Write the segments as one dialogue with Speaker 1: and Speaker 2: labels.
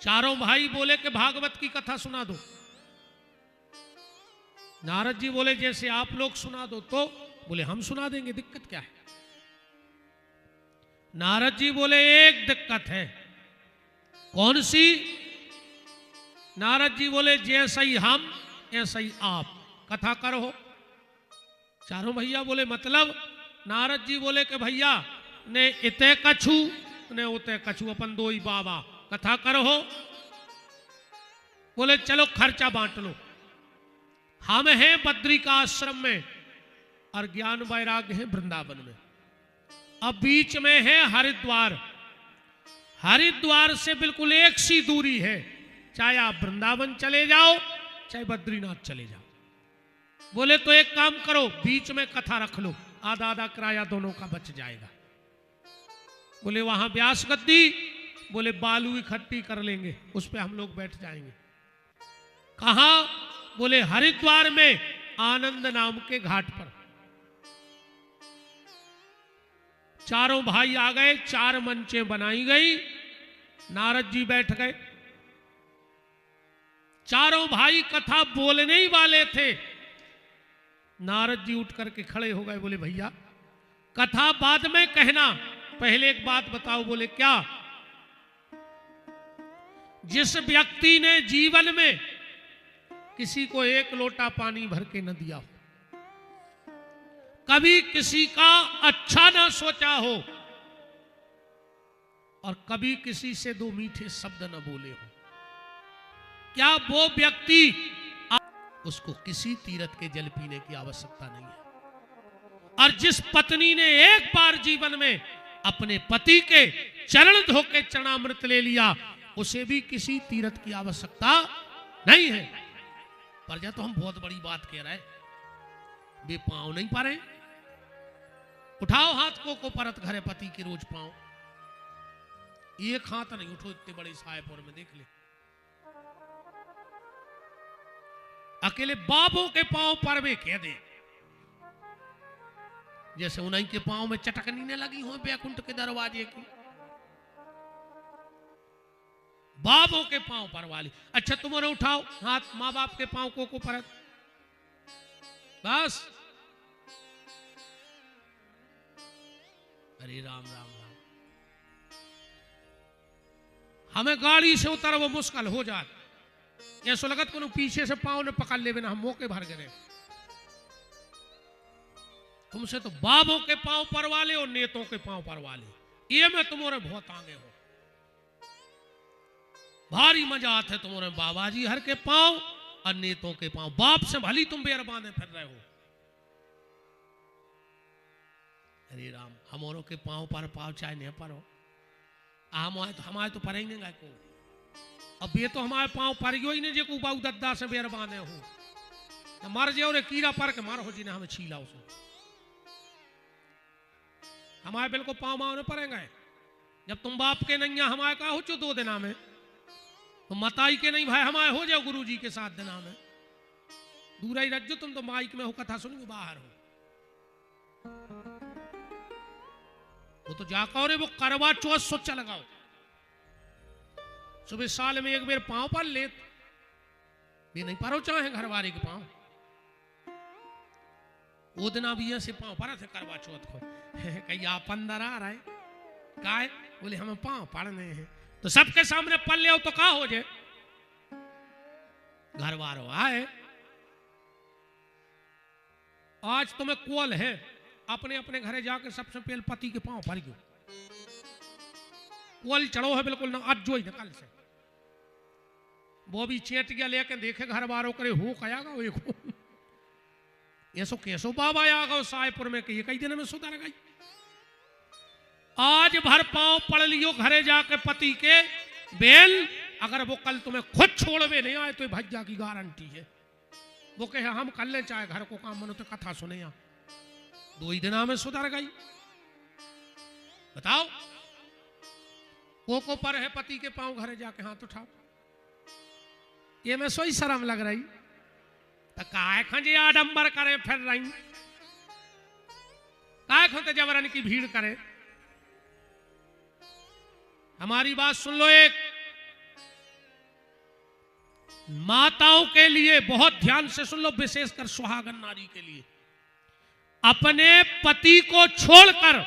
Speaker 1: चारों भाई बोले कि भागवत की कथा सुना दो। नारद जी बोले जैसे आप लोग सुना दो। तो बोले हम सुना देंगे, दिक्कत क्या है। नारद जी बोले एक दिक्कत है। कौन सी? नारद जी बोले जैसा ही हम ऐसा ही आप, कथा करो। चारों भैया बोले मतलब? नारद जी बोले कि भैया ने इते कछु ने उते कछु, अपन दो ही बाबा, कथा करो। बोले चलो खर्चा बांट लो। हम हैं बद्री का आश्रम में और ज्ञान वैराग्य है वृंदावन में। अब बीच में है हरिद्वार। हरिद्वार से बिल्कुल एक सी दूरी है, चाहे आप वृंदावन चले जाओ चाहे बद्रीनाथ चले जाओ। बोले तो एक काम करो, बीच में कथा रख लो, आधा आधा किराया दोनों का बच जाएगा। बोले वहां व्यास गद्दी, बोले बालू इकट्ठी कर लेंगे, उस पे हम लोग बैठ जाएंगे। कहां? बोले हरिद्वार में आनंद नाम के घाट पर। चारों भाई आ गए, 4 मंचें बनाई गई, नारद जी बैठ गए। चारों भाई कथा बोलने ही वाले थे, नारद जी उठ करके खड़े हो गए। बोले भैया कथा बाद में कहना, पहले एक बात बताओ। बोले क्या? जिस व्यक्ति ने जीवन में किसी को एक लोटा पानी भर के न दिया हो, कभी किसी का अच्छा ना सोचा हो और कभी किसी से 2 मीठे शब्द न बोले हो, क्या वो व्यक्ति, उसको किसी तीर्थ के जल पीने की आवश्यकता नहीं है। और जिस पत्नी ने एक बार जीवन में अपने पति के चरण धोके चरणामृत ले लिया, उसे भी किसी तीर्थ की आवश्यकता नहीं है। पर जा तो हम बहुत बड़ी बात कह रहे हैं, वे पांव नहीं पा रहे। उठाओ हाथ को परत घरे पति के रोज पांव। एक हाथ नहीं उठो, इतने बड़े साहेबपुर में देख ले, अकेले बाबों के पांव पर वे कह दे जैसे उन्हीं के पांव में चटकनी ने लगी हो बैकुंठ के दरवाजे की। बाबों के पांव पर वाली। अच्छा तुम्हारे उठाओ हाथ माँ बाप के पांव को परत, बस। अरे राम राम राम, हमें गाड़ी से उतर वो मुश्किल हो जाए। ऐसा लगत को पीछे से पांव ने पकड़ ले बिना हम मौके भर गए। तुमसे तो बाबों के पांव पर वाले और नेतों के पांव पर वाले, ये में तुम्हारे बहुत आगे हो। भारी मजा आता है तुम्हारे बाबा जी हर के पांव और नेतों के पांव। बाप से भली तुम बेरबाने फिर रहे हो। अरे राम, हमारों के पांव पर पांव चाहे नहीं पर हो, हमारे तो परेंगे गाय को। अब ये तो हमारे पांव पर ही नहीं, जो बाऊ दद्दा से बेरबाने हो। मर जाओ रे कीड़ा पर के मार हो जी ने हमें छीला उसे। हमारे बिल्कुल पांव माव ने पड़ेंगे। जब तुम बाप के नहीं हमारे का हो चो 2 दिना में, तो मताई के नहीं भाई हमारे हो जाओ गुरु जी के 7 दिना में। दूर ही रख जो, तुम तो माइक में हो कथा सुनो बाहर हो। वो तो जाकर रे वो करवा चौथ सोचा लगाओ, सुबह साल में एक बार पांव पर ले, ये नहीं पारो चाहे घर वाले के पांव। वो दिन भी ऐसे पांव पर थे करवा चौथ को। कहीं आप अंदर आ रहे काय? बोले हमें पांव पड़ने हैं। तो सबके सामने पल ले तो का हो जाए? घर वालों आए, आज तुम्हें कोल है, अपने अपने घरे जाके सबसे पहले पति के पांव पर गयो। कोल चढ़ो है बिल्कुल ना, आज जो ही कल से वो भी चेट गया लेके देखे घर वालों करे हो कयागा वो एक ऐसो कैसो बाबा आगा सायपुर में कही कई दिन में सुधर गई। आज भर पांव पड़ लियो घरे जाके पति के बेल, अगर वो कल तुम्हें खुद छोड़वे नहीं आए तो भज्जा की गारंटी है। वो कहे हम कर ले चाहे घर को काम मनो तो कथा सुने या 2 ही दिन में सुधर गई। बताओ को पर है पति के पांव घरे जाके हाथ उठाओ, ये मैं सोई शर्म लग रही। तो काय खंजे आडंबर करे फिर रही, काय खंते जबरन की भीड़ करे। हमारी बात सुन लो, एक माताओं के लिए बहुत ध्यान से सुन लो, विशेषकर सुहागन नारी के लिए, अपने पति को छोड़कर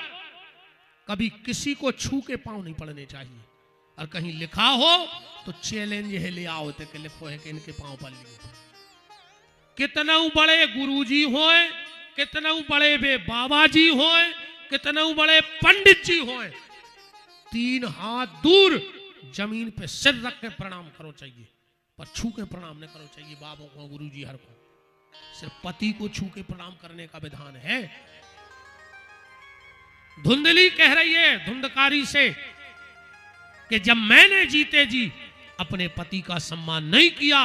Speaker 1: कभी किसी को छू के पांव नहीं पड़ने चाहिए। और कहीं लिखा हो तो चैलेंज है, ले आओ ते के लिखो है कि इनके पांव पड़ लिए। कितना बड़े गुरुजी होए, कितना बड़े बे बाबा जी होए, कितना बड़े पंडित जी होए, 3 हाथ दूर जमीन पे सिर रख के प्रणाम करो चाहिए, पर छू के प्रणाम नहीं करो चाहिए। बाबों को, गुरुजी हर को, सिर्फ पति को छू के प्रणाम करने का विधान है। धुंधली कह रही है धुंधकारी से कि जब मैंने जीते जी अपने पति का सम्मान नहीं किया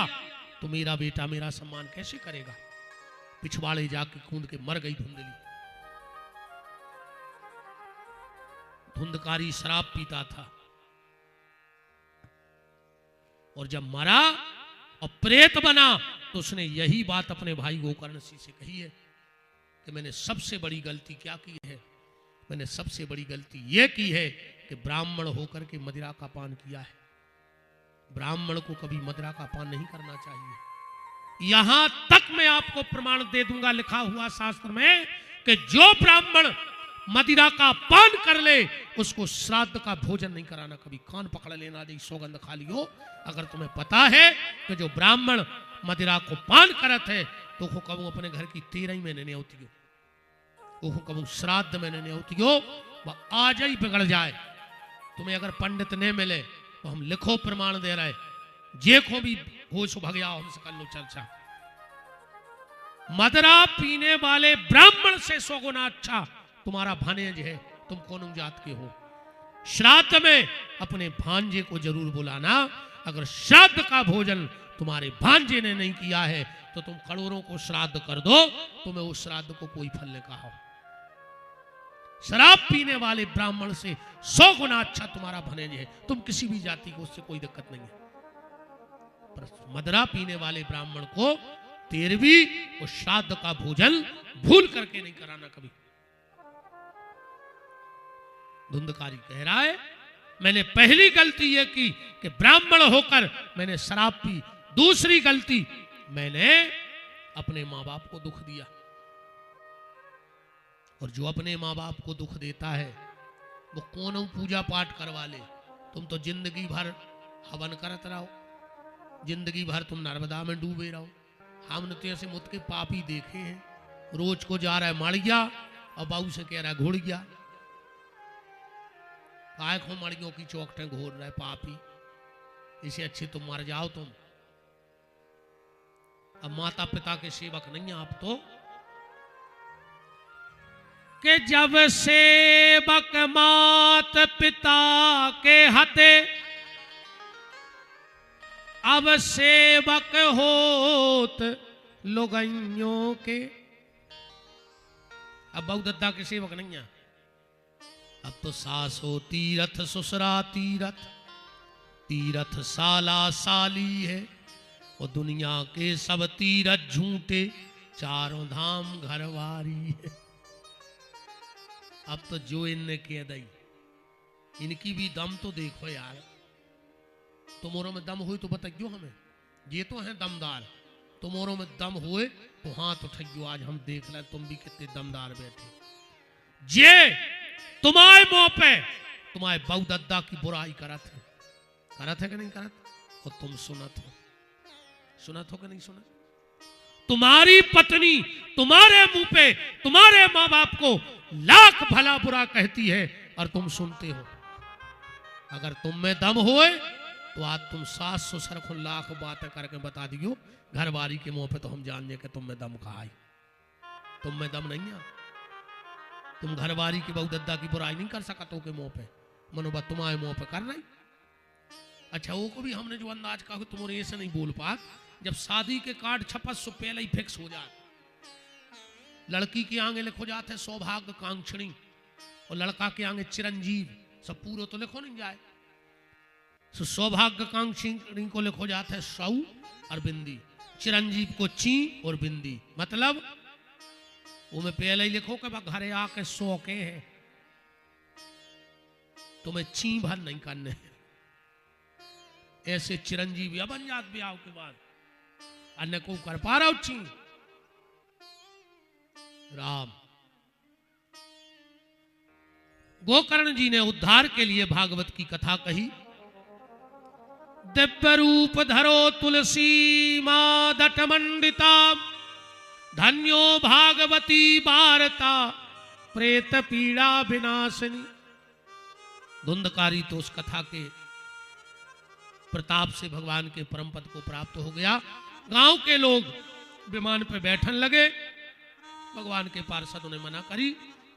Speaker 1: तो मेरा बेटा मेरा सम्मान कैसे करेगा। पिछवाड़े जाके कूद के मर गई धुंधली। धुंधकारी शराब पीता था और जब मरा और प्रेत बना तो उसने यही बात अपने भाई गोकर्ण सिंह से कही है कि मैंने सबसे बड़ी गलती क्या की है। मैंने सबसे बड़ी गलती यह की है कि ब्राह्मण होकर के मदिरा का पान किया है। ब्राह्मण को कभी मदिरा का पान नहीं करना चाहिए। यहां तक मैं आपको प्रमाण दे दूंगा, लिखा हुआ शास्त्र में, कि जो ब्राह्मण मदिरा का पान कर ले उसको श्राद्ध का भोजन नहीं कराना। कभी कान पकड़ लेना, दे सौगंध खा लियो। अगर तुम्हें पता है कि जो ब्राह्मण मदिरा को पान करत है तो वो कबू अपने घर की 13 महीने नहीं होती हो, वो कबू श्राद्ध में नहीं होती हो, वह आज ही बिगड़ जाए। तुम्हें अगर पंडित नहीं मिले तो हम लिखो प्रमाण दे रहे, जे को भी होश भगया हमसे कर लो चर्चा। मदिरा पीने वाले ब्राह्मण से 100 गुना अच्छा तुम्हारा भानेज है, तुम कौन जात के हो। श्राद्ध में अपने भांजे को जरूर बुलाना। अगर श्राद्ध का भोजन तुम्हारे भांजे ने नहीं किया है तो तुम करोड़ों को श्राद्ध कर दो, तुम्हें उस श्राद्ध को कोई फल नहीं कहा। शराब पीने वाले ब्राह्मण से 100 गुना अच्छा तुम्हारा भानेज है। तुम किसी भी जाति को, उससे कोई दिक्कत नहीं है, पर मदिरा पीने वाले ब्राह्मण को 13वीं और श्राद्ध का भोजन भूल करके नहीं कराना कभी। धुंधकारी कह रहा है मैंने पहली गलती यह की कि ब्राह्मण होकर मैंने शराब पी। दूसरी गलती, मैंने अपने मां बाप को दुख दिया। और जो अपने मां बाप को दुख देता है वो कौन पूजा पाठ करवा ले। तुम तो जिंदगी भर हवन करत रहो, जिंदगी भर तुम नर्मदा में डूबे रहो। हमने तो ऐसे मुझ के पापी देखे हैं, रोज को जा रहा है मड़िया और बाबू से कह रहा है घोड़ गया। काय को मड़ियों की चौकटें घोर रहा है पापी, इसे अच्छे तुम मर जाओ तुम। अब माता पिता के सेवक नहीं है आप तो, कि जब सेवक मात पिता के हते अब सेवक होत लोगइयों के। अब बहु दद्दा के सेवक नहीं है, अब तो सास हो तीरथ ससुरा तीरथ, तीरथ साला साली है। और दुनिया के सब तीरथ झूठे, चारों धाम घरवारी है। अब तो जो इनने कह दई, इनकी भी दम तो देखो यार। तुम्हारों में दम हुई तो बताइयो हमें, ये तो है दमदार। तुम्हारों में दम हुए तो हाथ उठाइयो, आज हम देख लें तुम भी कितने दमदार बैठे। जे तुम्हारे मुंह पे तुम्हारे बहु दद्दा की बुराई करत है कि नहीं करत, और तुम सुनत हो कि नहीं सुनत। तुम्हारी पत्नी तुम्हारे मुंह पे तुम्हारे मां बाप को लाख भला बुरा कहती है और तुम सुनते हो। अगर तुम में दम होए तो आज तुम सास ससुर को लाख बातें करके बता दियो, घरवाली के मुंह पे तो हम जान के तुम में दम कहा। तुम में दम नहीं है, तुम घरवाली की बहु दद्दा की बुराई नहीं कर सकते के मुंह पे, मनोबत तुम्हारे मुंह पे कर रही। अच्छा वो को भी हमने जो अंदाज कहा तुम्हारे ऐसे नहीं बोल पा, जब शादी के कार्ड छपत सो पहले ही फिक्स हो जाए। लड़की के आगे लिखो जाते सौभाग्य कांक्षणी और लड़का के आगे चिरंजीव, सब पूरा तो लिखो नहीं जाए। सौभाग्य कांक्षणी को लिखो जाते है सौ और बिंदी, चिरंजीव को ची और बिंदी। मतलब वो में पहले ही लिखो कि घरे आके सो के है, तुम्हें ची भर नहीं करने। ऐसे चिरंजीव या बन जात ब्याह के बाद अन्य को कर पा रहा छी राम। गोकर्ण जी ने उद्धार के लिए भागवत की कथा कही। दिव्य रूप धरो तुलसी मादट मंडिता, धन्यो भागवती वार्ता प्रेत पीड़ा विनाशिनी। धुंधकारी तो उस कथा के प्रताप से भगवान के परम पद को प्राप्त हो गया। गांव के लोग विमान पे बैठन लगे। भगवान के पार्षद ने मना करी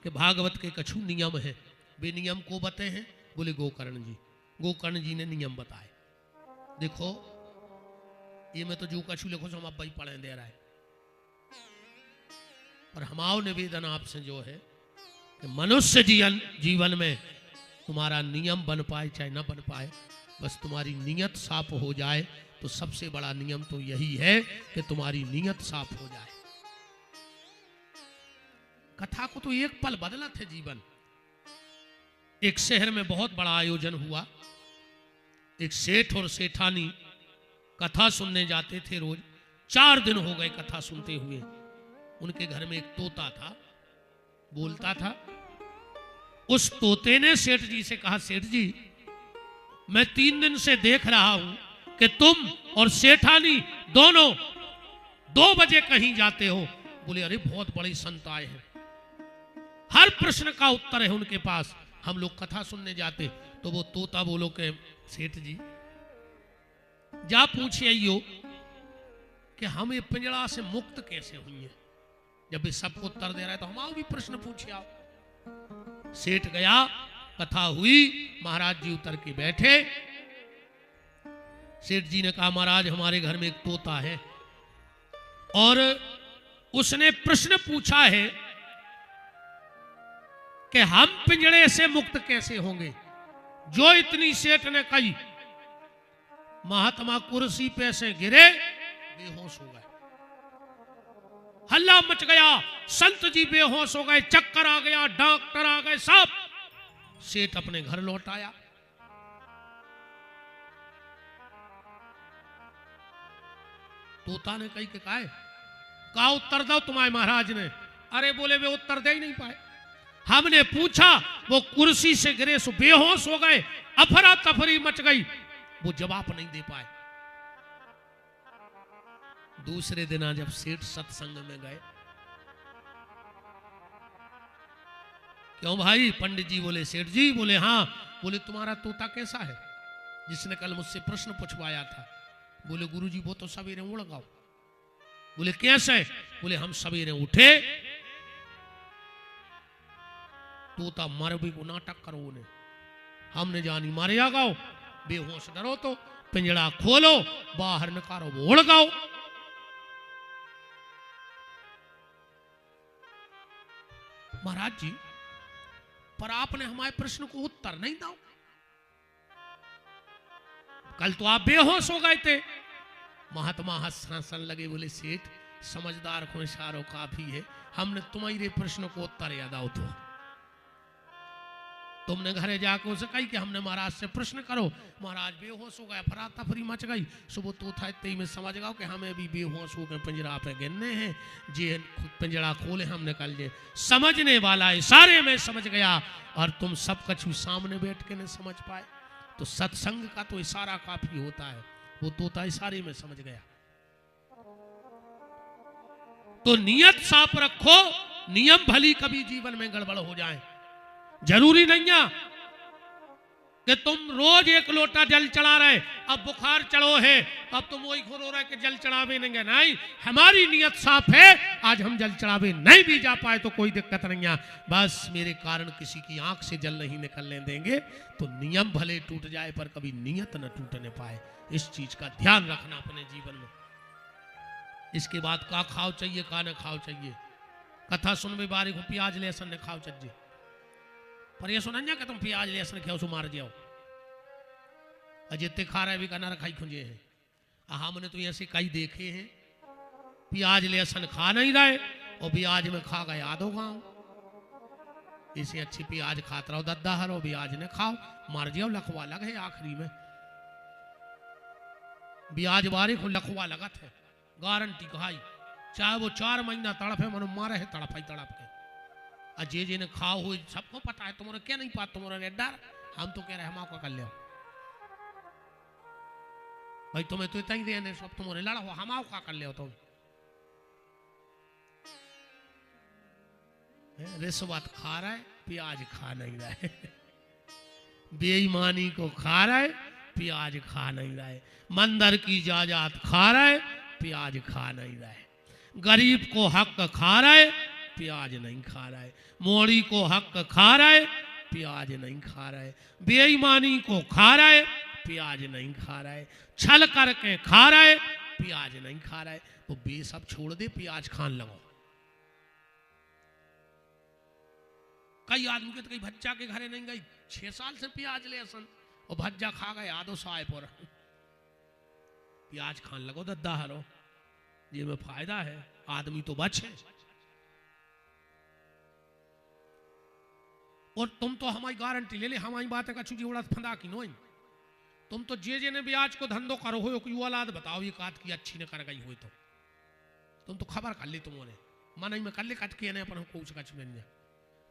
Speaker 1: कि भागवत के कछु नियम है। वे नियम को बते हैं? बोले गोकर्ण जी। गोकर्ण जी ने नियम बताए। देखो ये मैं तो जो कछु लिखो सो हम अब भाई पढ़े दे रहा है, पर हमारा निवेदन आपसे जो है कि मनुष्य जीवन में तुम्हारा नियम बन पाए चाहे ना बन पाए, बस तुम्हारी नीयत साफ हो जाए तो सबसे बड़ा नियम तो यही है कि तुम्हारी नीयत साफ हो जाए। कथा को तो एक पल बदला थे जीवन। एक शहर में बहुत बड़ा आयोजन हुआ। एक सेठ और सेठानी कथा सुनने जाते थे रोज। 4 दिन हो गए कथा सुनते हुए। उनके घर में एक तोता था, बोलता था। उस तोते ने सेठ जी से कहा, सेठ जी मैं 3 दिन से देख रहा हूं कि तुम और सेठानी दोनों 2 बजे कहीं जाते हो। बोले अरे बहुत बड़े संत आए हैं, हर प्रश्न का उत्तर है उनके पास, हम लोग कथा सुनने जाते। तो वो तोता बोलो के सेठ जी जा पूछे आइयो कि हम ये पिंजड़ा से मुक्त कैसे हुई है। जब ये सबको उत्तर दे रहा है तो हम भी प्रश्न पूछे आओ। सेठ गया, कथा हुई, महाराज जी उतर के बैठे। सेठ जी ने कहा महाराज हमारे घर में एक तोता है और उसने प्रश्न पूछा है कि हम पिंजड़े से मुक्त कैसे होंगे। जो इतनी सेठ ने कही, महात्मा कुर्सी पे से गिरे, बेहोश हो गए। हल्ला मच गया, संत जी बेहोश हो गए, चक्कर आ गया, डॉक्टर आ गए, सब। सेठ अपने घर लौट आया। तोता ने कही के कहा उत्तर दो तुम्हारे महाराज ने। अरे बोले वे उत्तर दे ही नहीं पाए। हमने पूछा, वो कुर्सी से गिरे सो बेहोश हो गए, अफरा तफरी मच गई, वो जवाब नहीं दे पाए। दूसरे दिन जब सेठ सत्संग में गए, क्यों भाई? पंडित जी बोले सेठ जी। बोले हाँ। बोले तुम्हारा तोता कैसा है जिसने कल मुझसे प्रश्न पूछवाया था? बोले गुरुजी वो तो सवेरे उड़ गया। बोले कैसे? बोले हम सवेरे उठे, तोता मर भी को नाटक करो ने, हमने जानी मारे आ गाओ, बेहोश डरो तो पिंजड़ा खोलो, बाहर निकालो, वो उड़ गाओ। महाराज जी पर आपने हमारे प्रश्न को उत्तर नहीं दो। कल तो आप बेहोश हो गए थे। महात्मा हंसन लगे, बोले सेठ समझदार को इशारों काफी है, हमने तुम्हारे प्रश्न को उत्तर याद आओ। तो तुमने घरे जाकर उसे कही कि हमने महाराज से प्रश्न करो। महाराज बेहोश हो गया, फरा तफरी मच गई। सुबह तो था इतने में समझ गया कि हमें भी बेहोश हो गए, पिंजरा पे गिरने हैं, जे पिंजरा खोले हम निकल जाए। समझने वाला इशारे में समझ गया और तुम सब कुछ सामने बैठ के नहीं समझ पाए। तो सत्संग का तो इशारा काफी होता है, वो तोता इशारे में समझ गया। तो नियत साफ रखो, नियम भली कभी जीवन में गड़बड़ हो जाए। जरूरी नहीं है कि तुम रोज 1 लोटा जल चढ़ा रहे, अब बुखार चढ़ो है अब तुम वही घुरो रहे कि जल चढ़ावे नहीं है। नहीं, हमारी नियत साफ है, आज हम जल चढ़ावे नहीं भी जा पाए तो कोई दिक्कत नहीं है। बस मेरे कारण किसी की आंख से जल नहीं निकलने देंगे। तो नियम भले टूट जाए पर कभी नियत न टूटने पाए, इस चीज का ध्यान रखना अपने जीवन में। इसके बाद का खाओ चाहिए, का न खाओ चाहिए। कथा सुनने बारी को प्याज लहसुन ने खाओ चाहिए, पर ये सुना कि तुम प्याज लहसुन खाओ सो मार जाओ। अजिते खा रहे भी कहना रखाई खुंजे हैं। हमने तो ऐसे कई देखे हैं, प्याज लहसुन खा नहीं रहे और प्याज में खा गए आधो गांव। इसे अच्छी प्याज खात रहो, दद्दा हरो प्याज ने खाओ, मार जाओ, लखवा लग है। आखिरी में ब्याज बारी को लखवा लगत है। गारंटी कहाई, चाहे वो 4 महीना तड़फे मनो मारे है तड़प के। अजय जी ने खाओ हुई सबको पता है, तुम्हारे क्या नहीं पाता तुम्हारा डर, हम तो कह रहे हम आपका कर ले भाई, तुम्हें तो इतना ही देने सब तुम्हारे लड़ा हो, हम आओ का कर ले तुम। रिश्वत खा रहा है, प्याज खा नहीं रहा है, बेईमानी को खा रहा है, प्याज खा नहीं रहा है, मंदिर की जायदाद खा रहा है, प्याज खा नहीं रहा है, गरीब को हक खा रहा है, प्याज नहीं खा रहा है, मोड़ी को हक खा रहा है, प्याज नहीं खा रहा है, बेईमानी को खा रहा है, प्याज नहीं खा रहा है, छल करके खा रहा है, प्याज नहीं खा रहा है। तो बे सब छोड़ दे, प्याज खान लगो। कई आदमी के तो कई भज्जा के घरे नहीं गई 6 साल से प्याज ले सन और भज्जा खा गए आधो साए पर, प्याज खान लगो दद्दा हरो, ये में फायदा है, आदमी तो बचे। और तुम तो हमारी गारंटी ले ले, हमारी बात है कछु जी उड़ा फंदा की नोई, तुम तो जे ने ब्याज को धंधो करो हो, कोई औलाद बताओ ये काट की अच्छी ने कर गई हो, तो तुम तो खबर कर ली तुमने मन ही में कर ले कट के ने अपन कुछ कच में।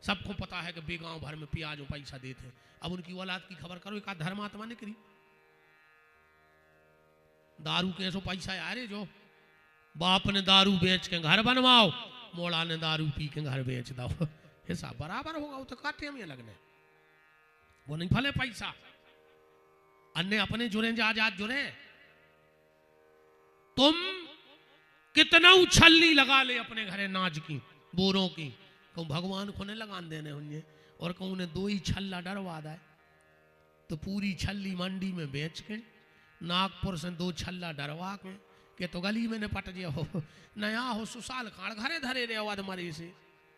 Speaker 1: सबको पता है कि बेगांव भर में प्याज और पैसा देते, अब उनकी औलाद की खबर करो, एक धर्मात्मा निकली दारू के सो पैसा यारे, जो बाप ने दारू बेच के घर बनवाओ, मोड़ा ने दारू पी के घर बेच दो, हिसाब बराबर होगा, वो तो काटे में लगने, वो नहीं फले पैसा, अन्य अपने जुड़े जाजाद जुड़े। तुम कितना उछल्ली लगा ले अपने घरे नाज की बोरों की, कहूँ भगवान को ने लगान देने होंगे, और कहूँ ने 2 ही छल्ला डरवा दे, तो पूरी छल्ली मंडी में बेच के नागपुर से 2 छल्ला डरवा के तो गली में ने पट दिया हो, नया हो सुसाल खाड़ घरे धरे रे अवध मरी से।